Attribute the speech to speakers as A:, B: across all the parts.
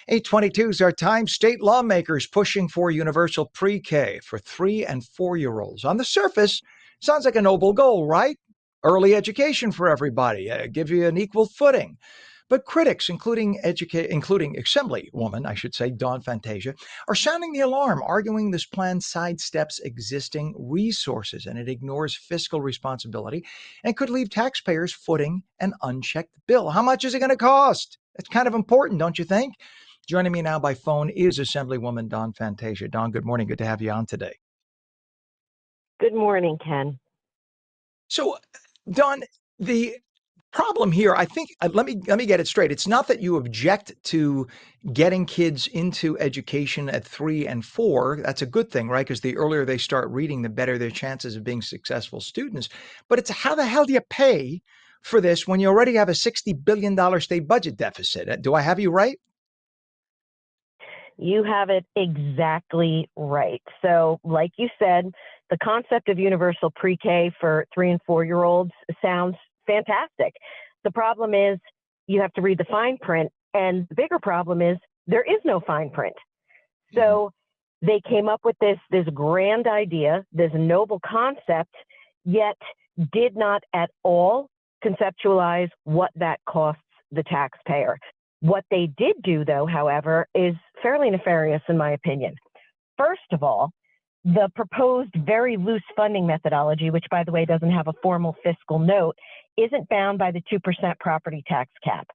A: 8:22 is our time. State lawmakers pushing for universal pre-K for 3 and 4-year-olds. On the surface, sounds like a noble goal, right? Early education for everybody, give you an equal footing. But critics, including Assemblywoman, I should say, Dawn Fantasia, are sounding the alarm, arguing this plan sidesteps existing resources and it ignores fiscal responsibility and could leave taxpayers footing an unchecked bill. How much is it going to cost? It's kind of important, don't you think? Joining me now by phone is Assemblywoman Dawn Fantasia. Dawn, good morning. Good to have you on today.
B: Good morning, Ken.
A: So, Dawn, the problem here, I think, let me get it straight. It's not that you object to getting kids into education at 3 and 4. That's a good thing, right? Because the earlier they start reading, the better their chances of being successful students. But it's how the hell do you pay for this when you already have a $60 billion state budget deficit? Do I have you right?
B: You have it exactly right. So, like you said, the concept of universal pre-K for 3 and 4-year-olds sounds fantastic. The problem is you have to read the fine print, and the bigger problem is there is no fine print. So they came up with this grand idea, this noble concept, yet did not at all conceptualize what that costs the taxpayer. What they did do, though, however, is fairly nefarious in my opinion. First of all, the proposed very loose funding methodology, which, by the way, doesn't have a formal fiscal note, isn't bound by the 2% property tax cap.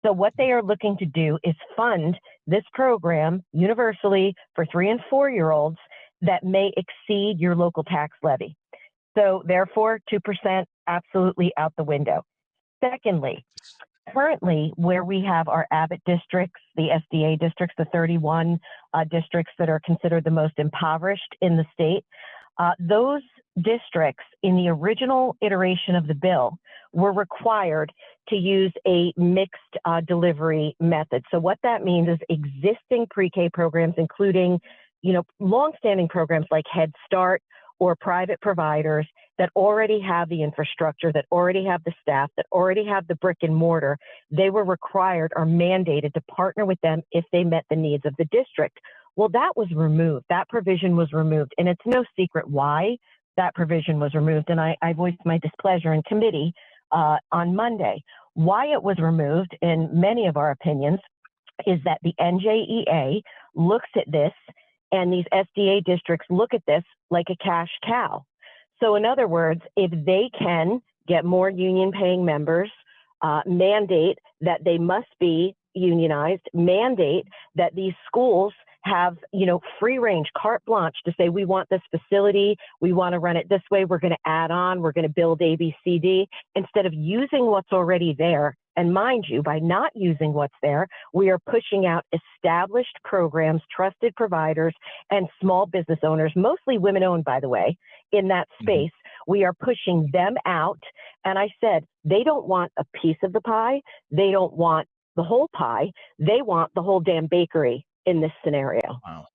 B: So what they are looking to do is fund this program universally for 3 and 4-year-olds that may exceed your local tax levy. So therefore, 2% absolutely out the window. Secondly, currently, where we have our Abbott districts, the SDA districts, the 31 districts that are considered the most impoverished in the state, those districts in the original iteration of the bill were required to use a mixed delivery method. So what that means is existing pre-K programs, including, longstanding programs like Head Start or private providers that already have the infrastructure, that already have the staff, that already have the brick and mortar, they were required or mandated to partner with them if they met the needs of the district. Well, that was removed. That provision was removed. And it's no secret why that provision was removed. And I voiced my displeasure in committee on Monday. Why it was removed, in many of our opinions, is that the NJEA looks at this and these SDA districts look at this like a cash cow. So in other words, if they can get more union paying members, mandate that they must be unionized, mandate that these schools have, free range, carte blanche to say, we want this facility, we want to run it this way, we're going to add on, we're going to build A, B, C, D, instead of using what's already there. And mind you, by not using what's there, we are pushing out established programs, trusted providers, and small business owners, mostly women-owned, by the way, in that space. We are pushing them out. And I said, they don't want a piece of the pie. They don't want the whole pie. They want the whole damn bakery in this scenario.
A: Wow.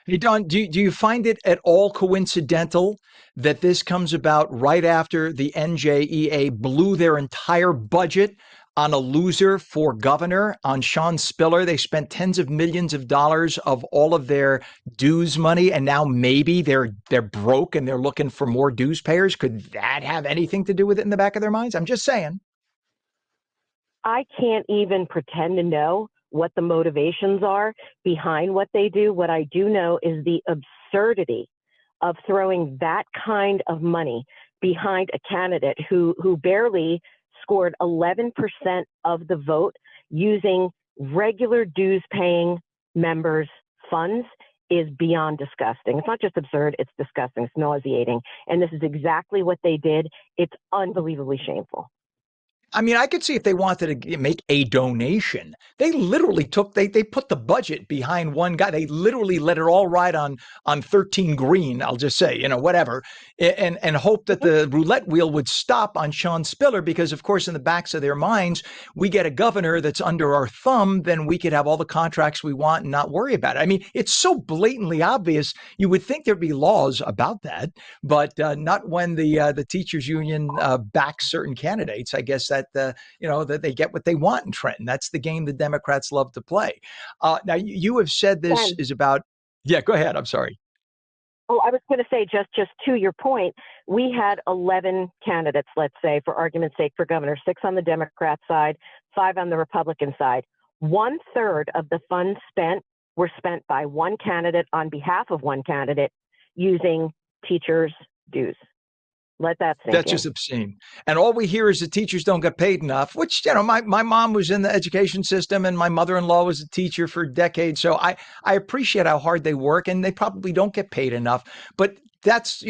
A: Hey, Dawn, do you find it at all coincidental that this comes about right after the NJEA blew their entire budget on a loser for governor, on Sean Spiller? They spent tens of millions of dollars of all of their dues money, and now maybe they're broke and they're looking for more dues payers. Could that have anything to do with it in the back of their minds? I'm just saying.
B: I can't even pretend to know what the motivations are behind what they do. What I do know is the absurdity of throwing that kind of money behind a candidate who barely scored 11% of the vote using regular dues paying members' funds is beyond disgusting. It's not just absurd, it's disgusting, it's nauseating. And this is exactly what they did. It's unbelievably shameful.
A: I mean, I could see if they wanted to make a donation. They literally they put the budget behind one guy. They literally let it all ride on 13 green, I'll just say, whatever, and hope that the roulette wheel would stop on Sean Spiller, because, of course, in the backs of their minds, we get a governor that's under our thumb, then we could have all the contracts we want and not worry about it. I mean, it's so blatantly obvious. You would think there'd be laws about that, but not when the teachers union backs certain candidates. I guess that that they get what they want in Trenton. That's the game the Democrats love to play. Now, you have said this
B: And
A: is about. Yeah, go ahead. I'm sorry.
B: oh, I was going to say, just to your point, we had 11 candidates, let's say, for argument's sake, for governor, 6 on the Democrat side, 5 on the Republican side. 1/3 of the funds spent were spent by one candidate on behalf of one candidate using teachers' dues. Let that sink
A: That's
B: in.
A: just obscene. And all we hear is the teachers don't get paid enough, which, my mom was in the education system and my mother-in-law was a teacher for decades. So I appreciate how hard they work and they probably don't get paid enough. But that's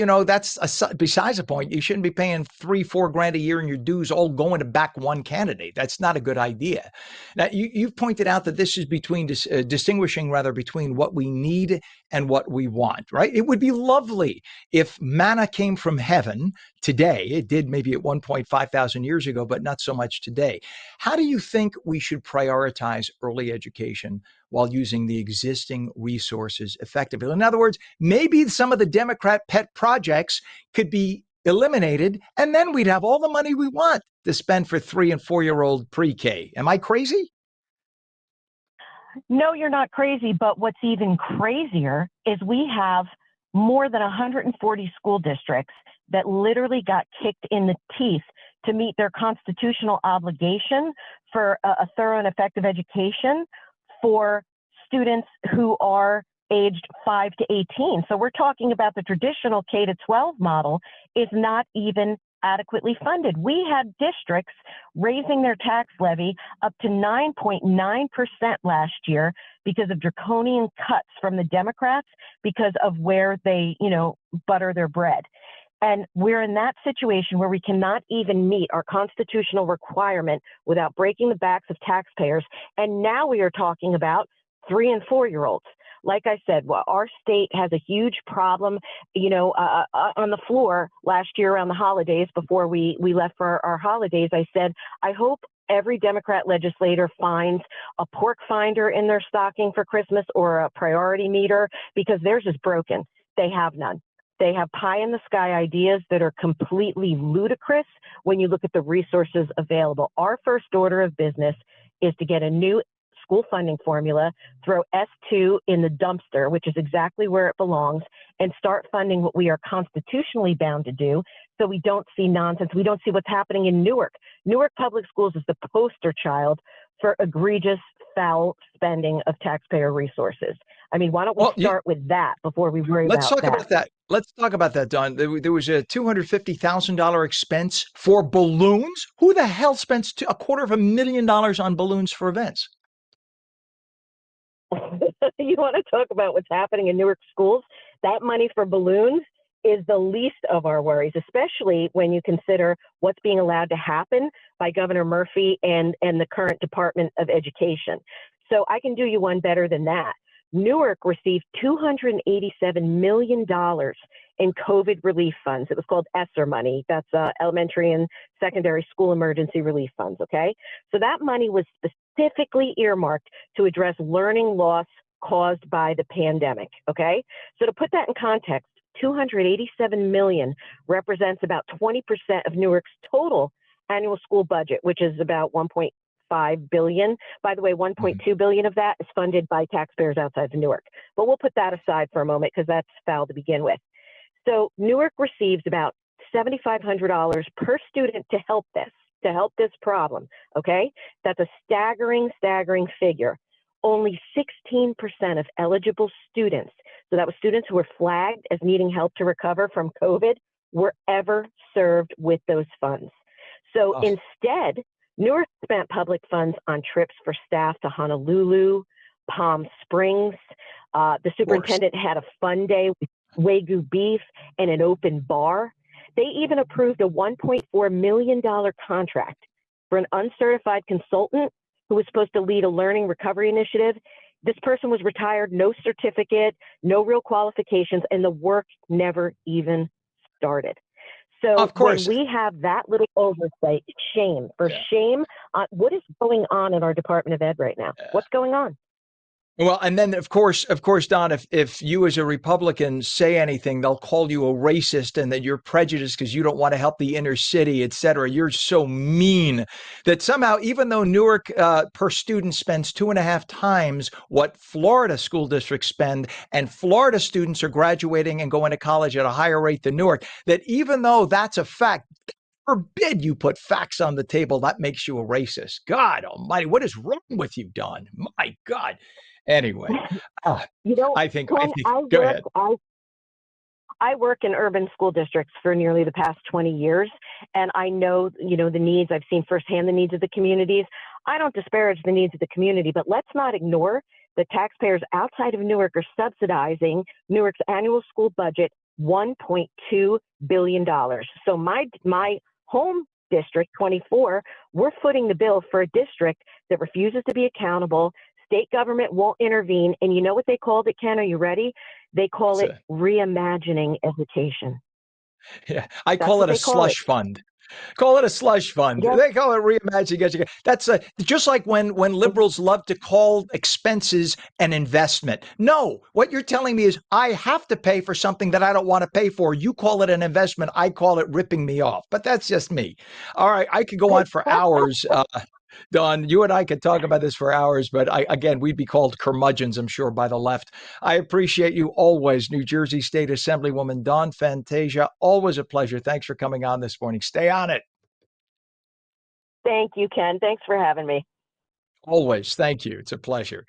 A: besides the point. You shouldn't be paying 3-4 grand a year in your dues, all going to back one candidate. That's not a good idea. Now, you've pointed out that this is distinguishing rather between what we need and what we want, right? It would be lovely if manna came from heaven today. It did maybe at 1.5 thousand years ago, but not so much today. How do you think we should prioritize early education while using the existing resources effectively? In other words, maybe some of the Democrat pet projects could be eliminated, and then we'd have all the money we want to spend for 3 and 4-year-old pre-K. Am I crazy?
B: No, you're not crazy, but what's even crazier is we have more than 140 school districts that literally got kicked in the teeth to meet their constitutional obligation for a thorough and effective education for students who are aged 5 to 18. So we're talking about the traditional K to 12 model is not even adequately funded. We had districts raising their tax levy up to 9.9% last year because of draconian cuts from the Democrats because of where they, butter their bread. And we're in that situation where we cannot even meet our constitutional requirement without breaking the backs of taxpayers. And now we are talking about 3 and 4-year-olds. Like I said, our state has a huge problem, on the floor last year around the holidays before we left for our holidays. I said, I hope every Democrat legislator finds a pork finder in their stocking for Christmas or a priority meter because theirs is broken. They have none. They have pie in the sky ideas that are completely ludicrous when you look at the resources available. Our first order of business is to get a new school funding formula, throw S2 in the dumpster, which is exactly where it belongs, and start funding what we are constitutionally bound to do so we don't see nonsense. We don't see what's happening in Newark. Newark Public Schools is the poster child for egregious, foul spending of taxpayer resources. I mean, why don't we start with that before we worry
A: Let's
B: about
A: talk
B: that?
A: about that. Let's talk about that, Don. There was a $250,000 expense for balloons. Who the hell spends $250,000 on balloons for events?
B: You want to talk about what's happening in Newark schools? That money for balloons is the least of our worries, especially when you consider what's being allowed to happen by Governor Murphy and the current Department of Education. So I can do you one better than that. Newark received $287 million in COVID relief funds. It was called ESSER money. That's elementary and secondary school emergency relief funds, okay? So that money was specifically earmarked to address learning loss caused by the pandemic, okay? So to put that in context, $287 million represents about 20% of Newark's total annual school budget, which is about $1.5 billion. By the way, $1.2 billion of that is funded by taxpayers outside of Newark. But we'll put that aside for a moment because that's foul to begin with. So Newark receives about $7,500 per student to help this problem, okay? That's a staggering figure. Only 16% of eligible students, so that was students who were flagged as needing help to recover from COVID, were ever served with those funds. So instead, Newark spent public funds on trips for staff to Honolulu, Palm Springs. The superintendent had a fun day with Wagyu beef and an open bar. They even approved a $1.4 million contract for an uncertified consultant who was supposed to lead a learning recovery initiative. This person was retired, no certificate, no real qualifications, and the work never even started. So
A: of course,
B: when we have that little oversight, shame on what is going on in our Department of Ed right now? What's going on?
A: Well, and then of course, Don, if you as a Republican say anything, they'll call you a racist and that you're prejudiced because you don't want to help the inner city, et cetera. You're so mean that somehow, even though Newark per student spends 2.5 times what Florida school districts spend, and Florida students are graduating and going to college at a higher rate than Newark, that even though that's a fact, forbid you put facts on the table. That makes you a racist. God almighty, what is wrong with you, Don? My God. Anyway, uh,
B: You know,
A: I
B: Ken,
A: think, go ahead.
B: I work in urban school districts for nearly the past 20 years, and I know, the needs. I've seen firsthand the needs of the communities. I don't disparage the needs of the community, but let's not ignore that taxpayers outside of Newark are subsidizing Newark's annual school budget $1.2 billion. So my home district 24, we're footing the bill for a district that refuses to be accountable. State government won't intervene. And you know what they called it, Ken? Are you ready? They call it
A: So,
B: reimagining education.
A: yeah, I
B: That's
A: call
B: what
A: it a
B: they call it.
A: slush fund. Call it a slush fund.
B: Yes.
A: They call it reimagining education. That's just like when liberals love to call expenses an investment. No, what you're telling me is I have to pay for something that I don't want to pay for. You call it an investment. I call it ripping me off. But that's just me. All right, I could go on for hours. Don, you and I could talk about this for hours, but again, we'd be called curmudgeons, I'm sure, by the left. I appreciate you always, New Jersey State Assemblywoman Dawn Fantasia. Always a pleasure. Thanks for coming on this morning. Stay on it.
B: Thank you, Ken. Thanks for having me.
A: Always. Thank you. It's a pleasure.